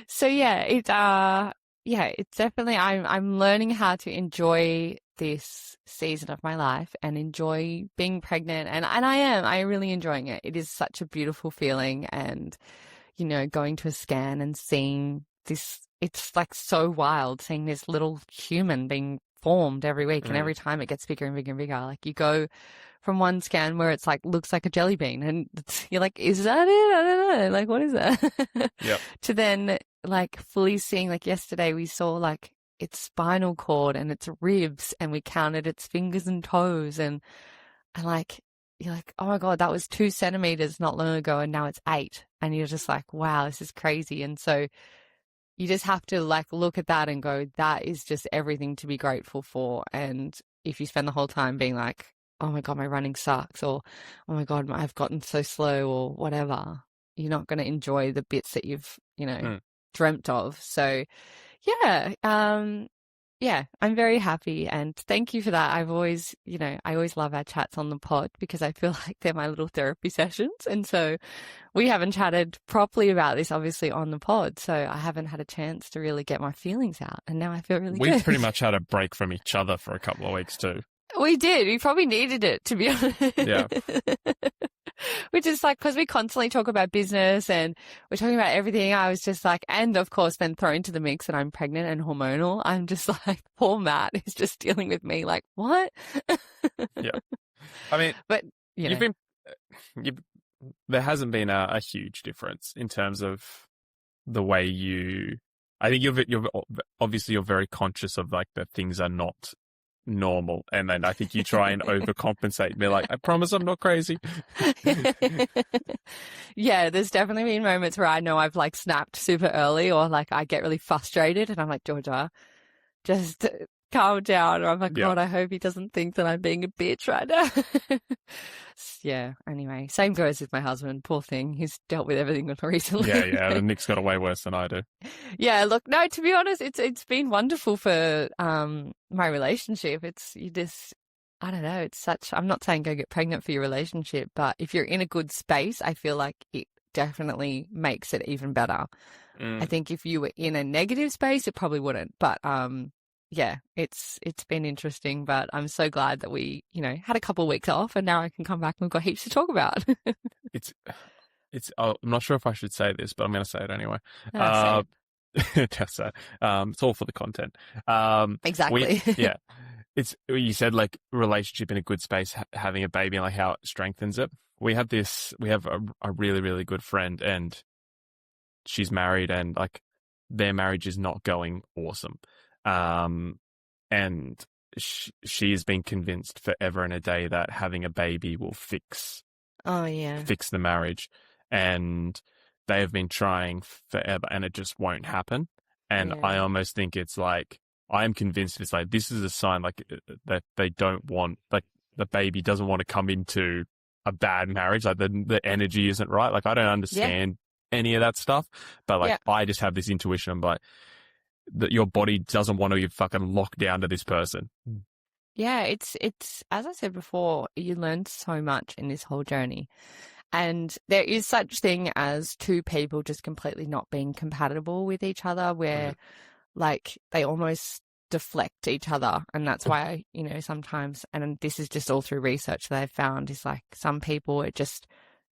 So yeah, it's definitely, I'm learning how to enjoy this season of my life and enjoy being pregnant. And I'm really enjoying it. It is such a beautiful feeling. And, going to a scan and seeing this, it's like so wild seeing this little human being formed every week. And every time it gets bigger and bigger and bigger. Like, you go from one scan where it's like, looks like a jelly bean, and you're like, is that it? I don't know. Like, what is that? Yep. To then like fully seeing, like yesterday we saw like its spinal cord and its ribs, and we counted its fingers and toes, and like, you're like, oh my God, that was 2 centimeters not long ago, and now it's 8. And you're just like, wow, this is crazy. And so you just have to like look at that and go, that is just everything to be grateful for. And if you spend the whole time being like, oh my God, my running sucks, or oh my God, I've gotten so slow, or whatever, you're not going to enjoy the bits that you've, dreamt of. So yeah, I'm very happy, and thank you for that. I always love our chats on the pod, because I feel like they're my little therapy sessions. And so we haven't chatted properly about this, obviously, on the pod. So I haven't had a chance to really get my feelings out. And now I feel really good. We've pretty much had a break from each other for a couple of weeks too. We did. We probably needed it, to be honest. Yeah. Which is like, because we constantly talk about business and we're talking about everything. I was just like, and of course, then thrown into the mix that I'm pregnant and hormonal. I'm just like, poor Matt is just dealing with me. Like, what? Yeah. I mean, but there hasn't been a huge difference in terms of the way I think you're obviously you're very conscious of like that things are not normal, and then I think you try and overcompensate and be like, I promise I'm not crazy. Yeah, there's definitely been moments where I know I've like snapped super early, or like I get really frustrated and I'm like, Georgia, just calm down. Or I'm like, God, I hope he doesn't think that I'm being a bitch right now. Yeah, anyway, same goes with my husband. Poor thing, he's dealt with everything recently. Yeah, Nick's got it way worse than I do. Yeah, look, no, to be honest, it's been wonderful for my relationship. I don't know, I'm not saying go get pregnant for your relationship, but if you're in a good space, I feel like it definitely makes it even better. I think if you were in a negative space, it probably wouldn't. But yeah, it's been interesting, but I'm so glad that we, had a couple of weeks off, and now I can come back and we've got heaps to talk about. It's I'm not sure if I should say this, but I'm going to say it anyway. It's all for the content. Exactly. You said like relationship in a good space, having a baby, and like how it strengthens it. We have a really, really good friend, and she's married, and like their marriage is not going awesome. And she has been convinced forever and a day that having a baby will fix the marriage. And they have been trying forever, and it just won't happen. And I almost think it's like, I'm convinced it's like, this is a sign like that they don't want, like the baby doesn't want to come into a bad marriage. Like the energy isn't right. Like I don't understand any of that stuff, but like I just have this intuition. I'm like, that your body doesn't want to get fucking locked down to this person. Yeah, it's as I said before, you learn so much in this whole journey. And there is such thing as two people just completely not being compatible with each other, where like they almost deflect each other. And that's why, sometimes, and this is just all through research that I've found, is like some people it just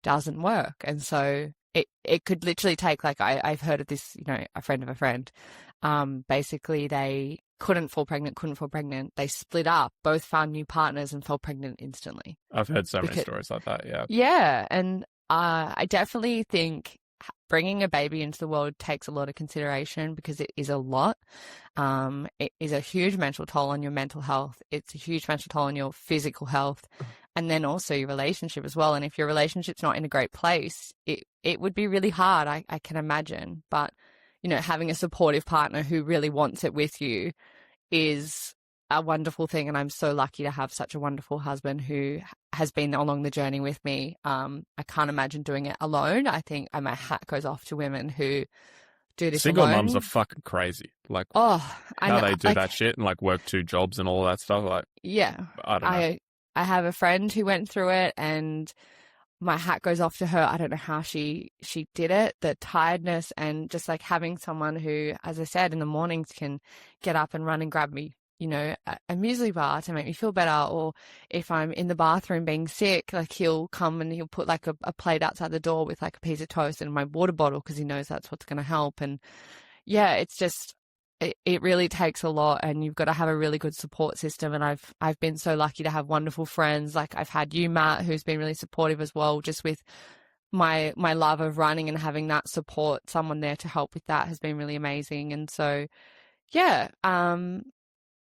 doesn't work. And so it could literally take, like I've heard of this, a friend of a friend, basically they couldn't fall pregnant. They split up, both found new partners and fell pregnant instantly. I've heard so many stories like that. Yeah. Yeah. And I definitely think bringing a baby into the world takes a lot of consideration because it is a lot. It is a huge mental toll on your mental health. It's a huge mental toll on your physical health, and then also your relationship as well. And if your relationship's not in a great place, it would be really hard, I can imagine. But, you know, having a supportive partner who really wants it with you is a wonderful thing. And I'm so lucky to have such a wonderful husband who has been along the journey with me. I can't imagine doing it alone. I think my hat goes off to women who do this Single alone. mums are fucking crazy. Like, I know, they do that shit and like work 2 jobs and all that stuff. Like, yeah, I don't know. I have a friend who went through it, and my hat goes off to her. I don't know how she did it, the tiredness, and just like having someone who, as I said, in the mornings can get up and run and grab me, you know, a muesli bar to make me feel better. Or if I'm in the bathroom being sick, like he'll come and he'll put like a plate outside the door with like a piece of toast and my water bottle because he knows that's what's going to help. And yeah, it's just, it really takes a lot, and you've got to have a really good support system. And I've been so lucky to have wonderful friends. Like I've had you, Matt, who's been really supportive as well, just with my love of running, and having that support, someone there to help with that has been really amazing. And so, yeah,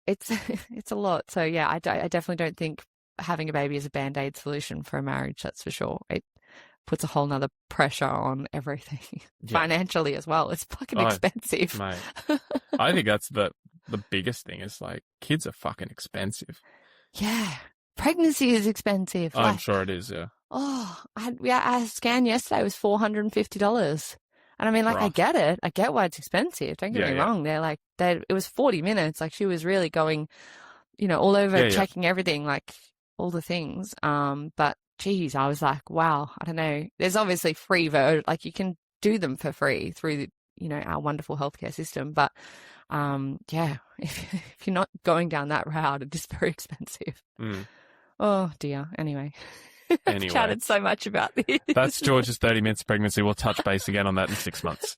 it's a lot. So yeah, I definitely don't think having a baby is a Band-Aid solution for a marriage. That's for sure. It puts a whole nother pressure on everything financially as well. It's fucking expensive. Mate. I think that's the biggest thing is like kids are fucking expensive. Yeah. Pregnancy is expensive. I'm sure it is. Yeah. Oh, I scanned yesterday. It was $450. And I mean, like, I get it. I get why it's expensive. Don't get me wrong. It was 40 minutes. Like she was really going, you know, all over checking everything, like all the things. But geez, I was like, wow, I don't know. There's obviously free like you can do them for free through our wonderful healthcare system. But yeah, if you're not going down that route, it's very expensive. Oh dear. Anyway. I've chatted so much about this. That's George's 30 minutes of pregnancy. We'll touch base again on that in 6 months.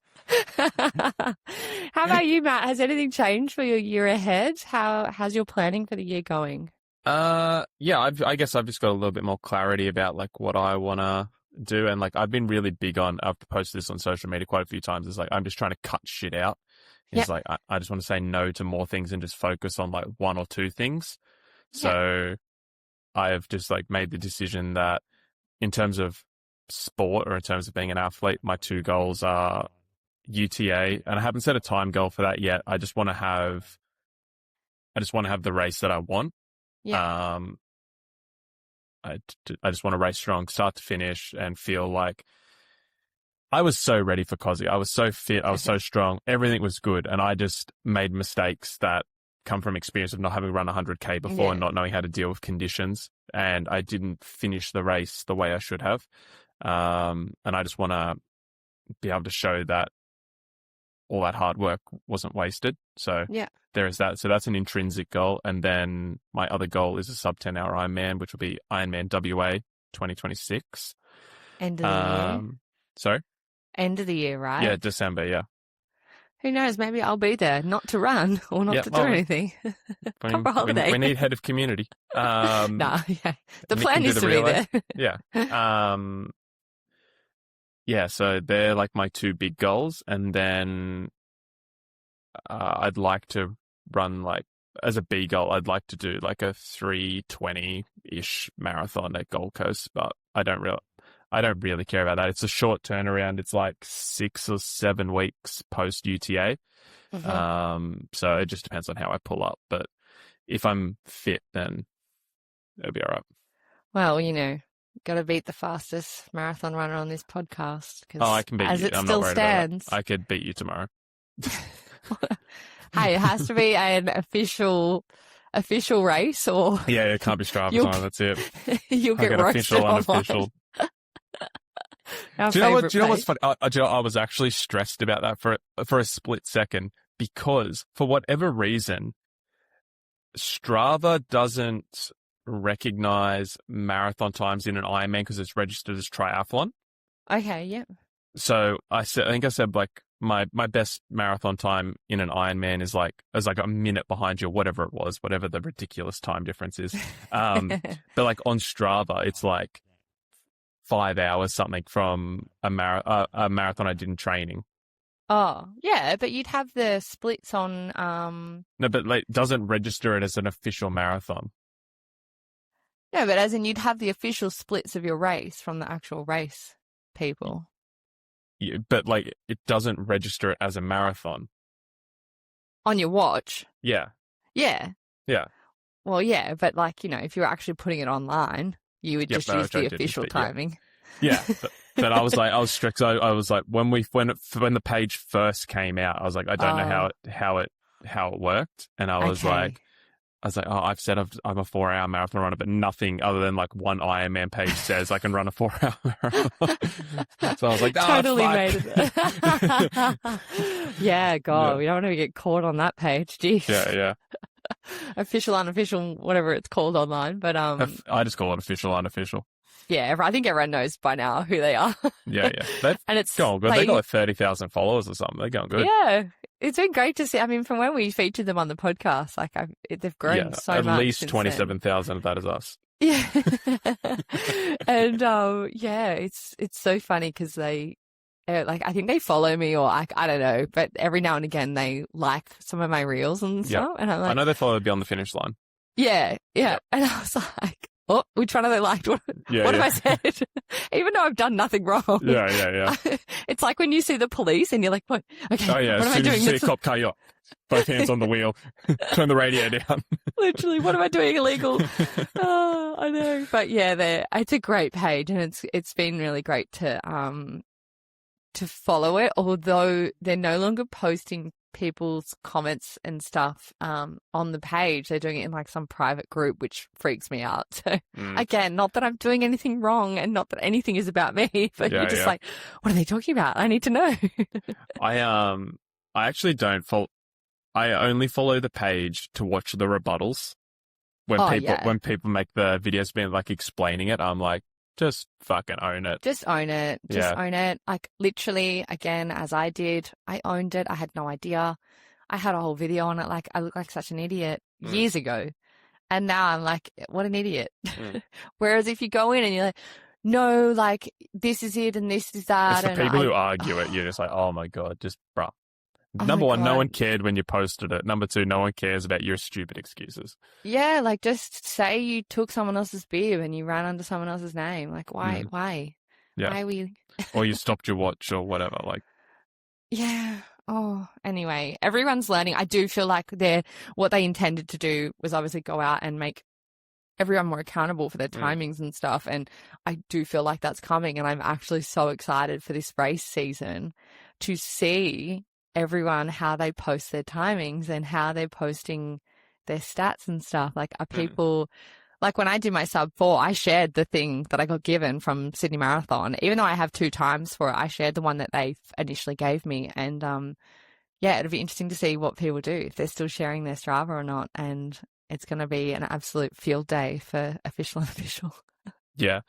How about you, Matt? Has anything changed for your year ahead? How's your planning for the year going? Yeah, I guess I've just got a little bit more clarity about like what I want to do. And like, I've been really big on, I've posted this on social media quite a few times. It's like, I'm just trying to cut shit out. It's like, I just want to say no to more things and just focus on like 1 or 2 things. So I have just like made the decision that in terms of sport or in terms of being an athlete, my 2 goals are UTA, and I haven't set a time goal for that yet. I just want to have the race that I want. Yeah. I just want to race strong, start to finish, and feel like I was so ready for Cozzy. I was so fit. I was so strong. Everything was good. And I just made mistakes that come from experience of not having run 100K before and not knowing how to deal with conditions. And I didn't finish the race the way I should have. And I just want to be able to show that all that hard work wasn't wasted. So there is that. So that's an intrinsic goal. And then my other goal is a sub 10-hour Ironman, which will be Ironman WA 2026. End of the year? Sorry? End of the year, right? Yeah, December, yeah. Who knows? Maybe I'll be there, not to run or not to do anything. Come for holiday. We need head of community. The plan is to be there. Yeah, so they're like my 2 big goals. And then I'd like to run like, as a B goal, I'd like to do like a 3:20-ish marathon at Gold Coast, but I don't really care about that. It's a short turnaround. It's like 6 or 7 weeks post UTA. So it just depends on how I pull up. But if I'm fit, then it'll be all right. Well, got to beat the fastest marathon runner on this podcast. I can beat you. I'm not worried about it. I could beat you tomorrow. Hey, it has to be an official race, or it can't be Strava time. That's it. You'll get roasted official, unofficial. Do you know what's funny? I was actually stressed about that for a split second, because for whatever reason, Strava doesn't recognize marathon times in an Ironman because it's registered as triathlon. Okay, yeah. So I think I said like my best marathon time in an Ironman is like a minute behind you, whatever it was, whatever the ridiculous time difference is. But like on Strava, it's like 5 hours something from a marathon I did in training. Oh, yeah, but you'd have the splits on... No, but like doesn't register it as an official marathon. No, but as in you'd have the official splits of your race from the actual race people. Yeah, but like it doesn't register it as a marathon. On your watch? Yeah. Yeah. Yeah. Well, yeah, but like, you know, if you're actually putting it online, you would just use the official timing. Yeah. But I was strict. So I was like, when the page first came out, I was like, I don't know how it worked. And I was like, oh, I've said I'm a 4-hour marathon runner, but nothing other than like one Ironman page says I can run a 4-hour marathon. So I was like, totally fuck. made it. Yeah, God, we don't want to get caught on that page. Jeez. Yeah. Official, unofficial, whatever it's called online. But I just call it official, unofficial. Yeah, I think everyone knows by now who they are. Yeah. And it's going good. They got like 30,000 followers or something. They're going good. Yeah. It's been great to see. I mean, from when we featured them on the podcast, like they've grown so much. At least 27,000 of that is us. Yeah. And it's so funny because they like, I think they follow me, or I don't know, but every now and again they like some of my reels and stuff. And I'm like, I know they follow Beyond the Finish Line. Yeah. And I was like, oh, which one have they liked? What have I said? Even though I've done nothing wrong. Yeah. It's like when you see the police and you're like, what? Okay, oh, yeah. What am I doing? As soon as you see a cop car, you're both hands on the wheel, turn the radio down. Literally, what am I doing illegal? Oh, I know. But yeah, it's a great page, and it's been really great to follow it, although they're no longer posting people's comments and stuff on the page. They're doing it in like some private group, which freaks me out. So again, not that I'm doing anything wrong and not that anything is about me, but you're just like, what are they talking about? I need to know. I actually don't follow. I only follow the page to watch the rebuttals when people make the videos being like explaining it. I'm like, just fucking own it. Just own it. Just own it. Like literally, again, as I did, I owned it. I had no idea. I had a whole video on it. Like I looked like such an idiot years ago. And now I'm like, what an idiot. Whereas if you go in and you're like, no, like this is it and this is that. It's the people who argue it. You're just like, oh my God, just bruh. Number one, no one cared when you posted it. Number two, no one cares about your stupid excuses. Yeah, like just say you took someone else's beer and you ran under someone else's name. Like why? Why? Yeah. Why we? Or you stopped your watch or whatever. Like. Yeah. Oh, anyway, everyone's learning. I do feel like what they intended to do was obviously go out and make everyone more accountable for their timings and stuff. And I do feel like that's coming. And I'm actually so excited for this race season to see everyone how they post their timings and how they're posting their stats and stuff. Like are people like when I did my sub 4, I shared the thing that I got given from Sydney Marathon. Even though I have 2 times for it, I shared the one that they initially gave me. And it'll be interesting to see what people do, if they're still sharing their Strava or not. And it's going to be an absolute field day for official and unofficial. Yeah.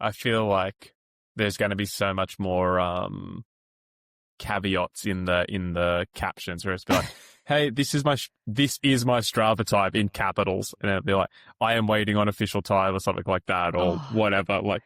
I feel like there's going to be so much more caveats in the captions where it's like, hey, this is my Strava type in capitals, and it'll be like, I am waiting on official time or something like that, or whatever. Like,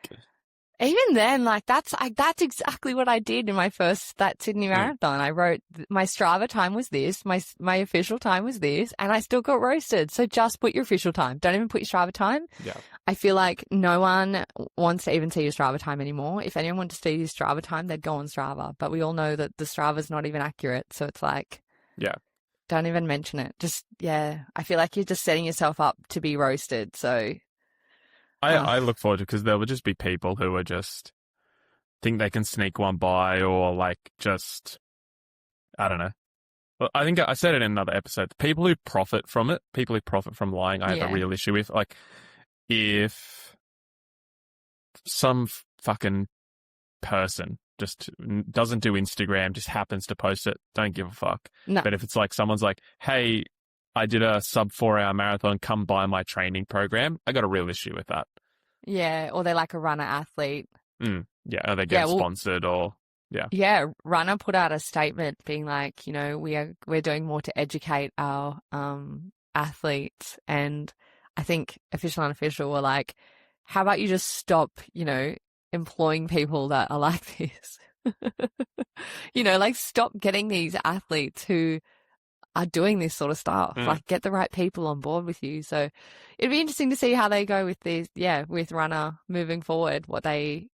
even then, like that's exactly what I did in that Sydney Marathon. I wrote my Strava time was this, my official time was this, and I still got roasted. So just put your official time. Don't even put your Strava time. Yeah. I feel like no one wants to even see your Strava time anymore. If anyone wanted to see your Strava time, they'd go on Strava. But we all know that the Strava's not even accurate. So it's like, don't even mention it. Just, I feel like you're just setting yourself up to be roasted. So I look forward to it because there will just be people who are just think they can sneak one by or like just, I don't know. Well, I think I said it in another episode. The people who profit from it, people who profit from lying, I have a real issue with. Like, if some fucking person just doesn't do Instagram, just happens to post it, don't give a fuck. No. But if it's like someone's like, hey, I did a sub 4-hour marathon, come buy my training program, I got a real issue with that. Yeah, or they're like a runner athlete. Yeah, or they get sponsored or... Yeah, Runner put out a statement being like, you know, we're doing more to educate our athletes, and I think official and unofficial were like, how about you just stop, you know, employing people that are like this? You know, like stop getting these athletes who are doing this sort of stuff. Like get the right people on board with you. So it'd be interesting to see how they go with these, with Runner moving forward, what they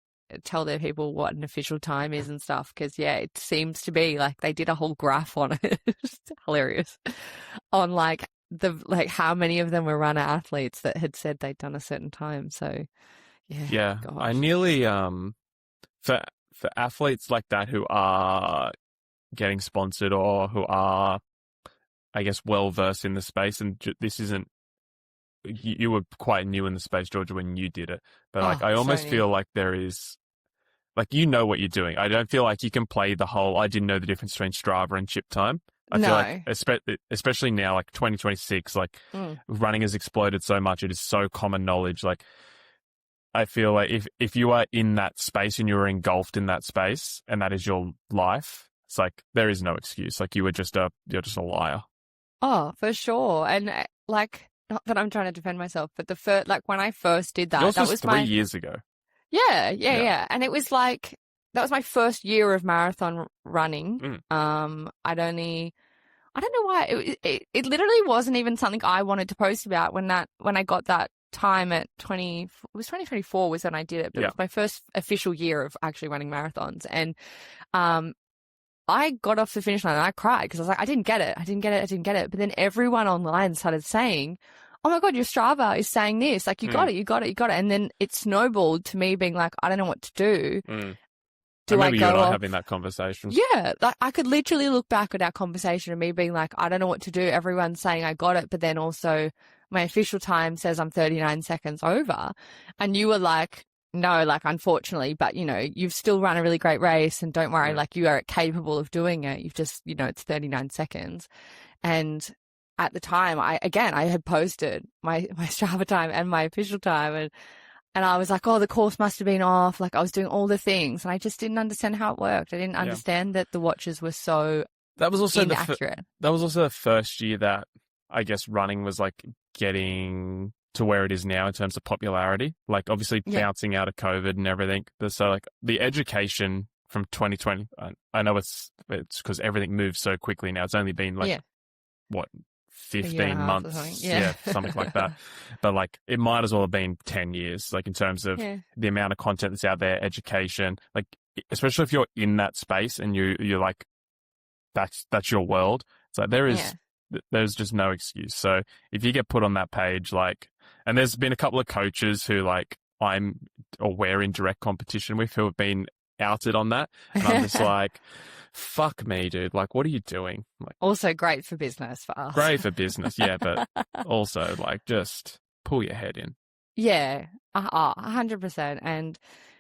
tell their people what an official time is and stuff. Because it seems to be like they did a whole graph on it. It's hilarious. On like how many of them were Runner athletes that had said they'd done a certain time. So gosh. I gosh. nearly for athletes like that who are getting sponsored or who are, I guess, well versed in the space, and this isn't. You were quite new in the space, Georgia, when you did it, but like I almost feel like there is, like, you know what you're doing. I don't feel like you can play the whole I didn't know the difference between Strava and chip time. I feel like, especially now, like 2026, like running has exploded so much. It is so common knowledge. Like, I feel like if you are in that space and you're engulfed in that space and that is your life, it's like there is no excuse. Like you're just a liar. Oh, for sure. And like, not that I'm trying to defend myself, but when I first did that, that was 3 years ago. Yeah. And it was like, that was my first year of marathon running. I don't know why it literally wasn't even something I wanted to post about when I got that time at 2024 was when I did it, but it was my first official year of actually running marathons. And I got off the finish line and I cried because I was like, I didn't get it. But then everyone online started saying, oh my God, your Strava is saying this. Like, you got it. And then it snowballed to me being like, I don't know what to do. I remember you and I having that conversation. Yeah. Like, I could literally look back at our conversation and me being like, I don't know what to do. Everyone's saying I got it. But then also my official time says I'm 39 seconds over. And you were like, no, like, unfortunately, but, you know, you've still run a really great race and don't worry, like, you are capable of doing it. You've just, you know, it's 39 seconds. And at the time, I had posted my Strava time and my official time, and I was like, oh, the course must have been off. Like, I was doing all the things and I just didn't understand how it worked. I didn't understand that the watches were so inaccurate. That was also the first year that I guess running was like getting to where it is now in terms of popularity, like obviously bouncing out of COVID and everything. So like the education from 2020, I know it's because everything moves so quickly now. It's only been like, 15 months, something like that. But like it might as well have been 10 years, like in terms of the amount of content that's out there, education, like especially if you're in that space and you're like, that's your world. It's like there's just no excuse. So if you get put on that page, like, and there's been a couple of coaches who like we're in direct competition with who have been outed on that. And I'm just like, fuck me, dude. Like, what are you doing? Like, also great for business for us. Great for business, yeah, but also like just pull your head in. Yeah, 100%. And,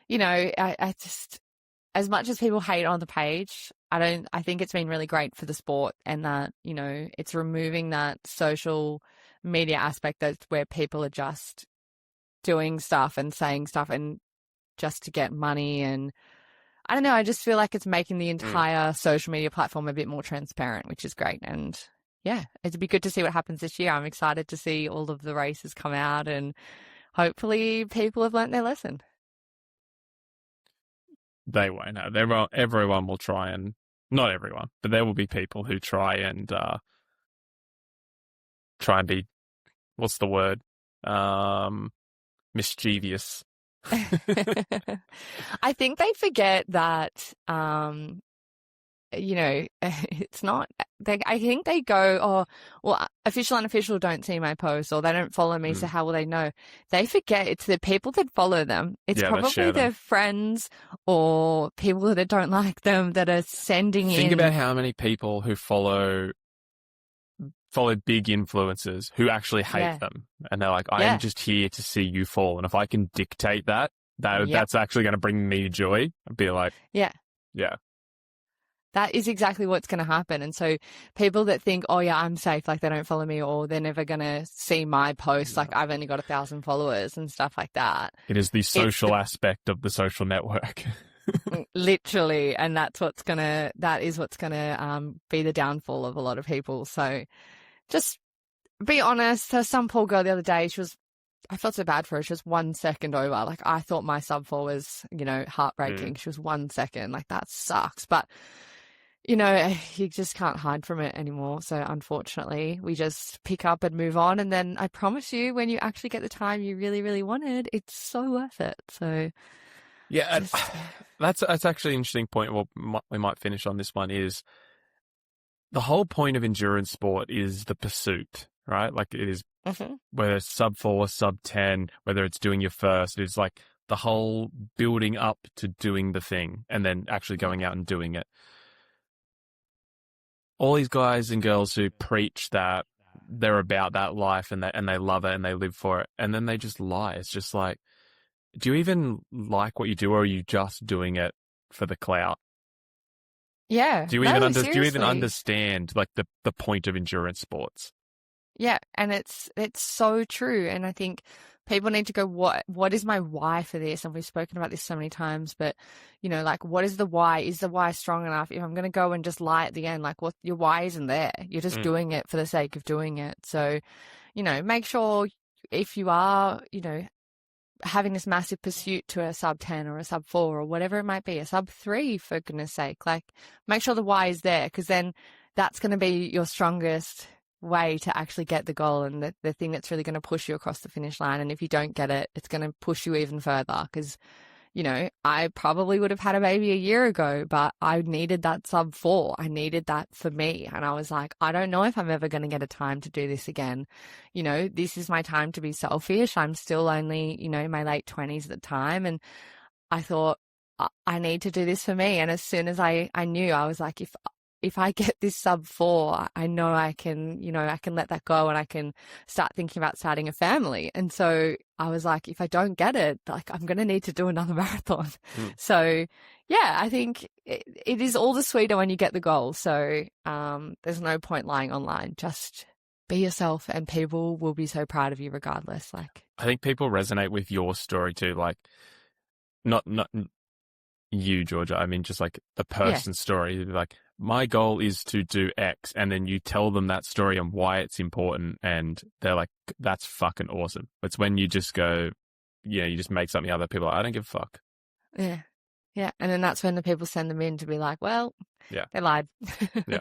you know, I just, as much as people hate on the page, I think it's been really great for the sport, and that, you know, it's removing that social media aspect that's where people are just doing stuff and saying stuff and just to get money. And I don't know, I just feel like it's making the entire social media platform a bit more transparent, which is great. And yeah, it'd be good to see what happens this year. I'm excited to see all of the races come out, and hopefully people have learnt their lesson. They won't have. Everyone will try, and not everyone, but there will be people who try and be, what's the word? Mischievous. I think they forget that, you know, it's not, I think they go, oh, well, official, unofficial don't see my post, or they don't follow me, so how will they know? They forget it's the people that follow them. It's probably their friends or people that don't like them that are sending in. Think about how many people who follow big influencers who actually hate them, and they're like, I am just here to see you fall, and if I can dictate that's actually going to bring me joy, I'd be like, yeah, that is exactly what's going to happen. And so people that think, oh yeah, I'm safe, like they don't follow me, or they're never going to see my posts, like I've only got 1,000 followers and stuff like that. It is the social aspect of the social network. Literally. And that is what's gonna be the downfall of a lot of people. So just be honest. There's some poor girl the other day, I felt so bad for her. She was 1 second over. Like, I thought my sub 4 was, heartbreaking. She was 1 second. Like, that sucks. But, you just can't hide from it anymore. So, unfortunately, we just pick up and move on. And then I promise you, when you actually get the time you really, really wanted, it's so worth it. So, yeah, that's actually an interesting point. Well, we might finish on this one is the whole point of endurance sport is the pursuit, right? Like, it is, whether it's sub 4, sub 10, whether it's doing your first, it's like the whole building up to doing the thing and then actually going out and doing it. All these guys and girls who preach that they're about that life and they love it and they live for it, and then they just lie. It's just like, do you even like what you do, or are you just doing it for the clout? Yeah. Do you even understand like the point of endurance sports? Yeah, and it's so true. And I think people need to go, what is my why for this? And we've spoken about this so many times, but like, what is the why? Is the why strong enough? If I'm going to go and just lie at the end, like, what, your why isn't there. You're just doing it for the sake of doing it. So, make sure if you are, having this massive pursuit to a sub 10 or a sub 4 or whatever it might be, a sub 3, for goodness sake, like, make sure the why is there, because then that's going to be your strongest way to actually get the goal and the thing that's really going to push you across the finish line. And if you don't get it, it's going to push you even further, because I probably would have had a baby a year ago, but I needed that sub 4. I needed that for me. And I was like, I don't know if I'm ever going to get a time to do this again. This is my time to be selfish. I'm still only, in my late 20s at the time. And I thought, I need to do this for me. And as soon as I knew, I was like, if I get this sub 4, I know I can, I can let that go and I can start thinking about starting a family. And so I was like, if I don't get it, like, I'm going to need to do another marathon. So yeah, I think it is all the sweeter when you get the goal. So there's no point lying online. Just be yourself and people will be so proud of you regardless. Like, I think people resonate with your story too. Like, not you, Georgia. I mean, just like the person's story. Like, my goal is to do X, and then you tell them that story and why it's important, and they're like, that's fucking awesome. It's when you just go, you just make something other people are like, I don't give a fuck. Yeah. Yeah. And then that's when the people send them in to be like, well, they lied. Yeah.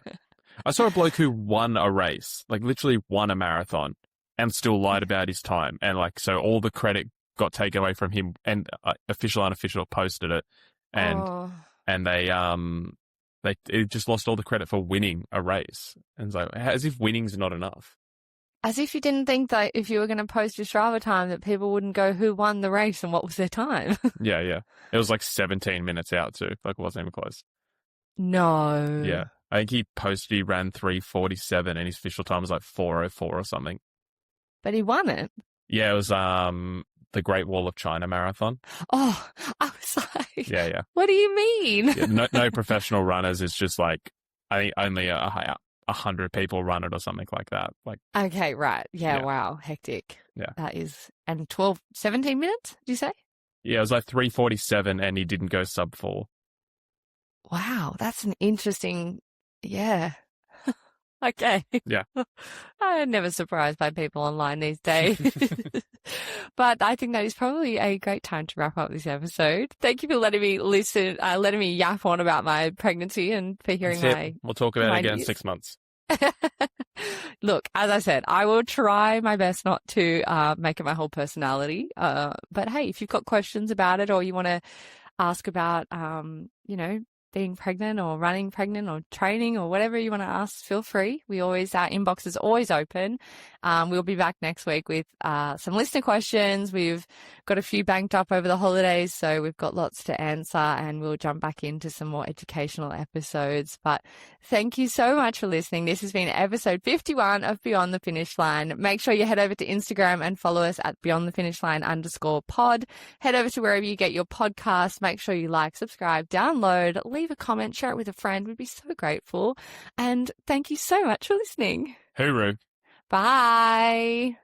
I saw a bloke who won a race, like literally won a marathon, and still lied about his time. And like, so all the credit got taken away from him, and official, unofficial posted it. And they just lost all the credit for winning a race. And it's like, as if winning's not enough. As if you didn't think that if you were going to post your Strava time that people wouldn't go, who won the race and what was their time? Yeah. It was like 17 minutes out too. Like, it wasn't even close. No. Yeah. I think he posted he ran 3:47 and his official time was like 4:04 or something. But he won it. Yeah, it was the Great Wall of China marathon. Oh, I was like, yeah. What do you mean? Yeah, no professional runners. It's just like, I think only 100 people run it or something like that. Like, okay, right. Yeah. Wow. Hectic. Yeah. That is, and 17 minutes, did you say? Yeah, it was like 3:47 and he didn't go sub 4. Wow. That's an interesting, yeah. Okay. Yeah. I'm never surprised by people online these days. But I think that is probably a great time to wrap up this episode. Thank you for letting me letting me yap on about my pregnancy and for hearing We'll talk about it again in 6 months. Look, as I said, I will try my best not to make it my whole personality. But hey, if you've got questions about it or you want to ask about, being pregnant or running pregnant or training or whatever you want to ask, feel free. Our inbox is always open. We'll be back next week with some listener questions. We've got a few banked up over the holidays, so we've got lots to answer, and we'll jump back into some more educational episodes. But thank you so much for listening. This has been episode 51 of Beyond the Finish Line. Make sure you head over to Instagram and follow us at beyondthefinishline_pod. Head over to wherever you get your podcasts. Make sure you like, subscribe, download, leave a comment, share it with a friend. We'd be so grateful. And thank you so much for listening. Hooroo. Bye.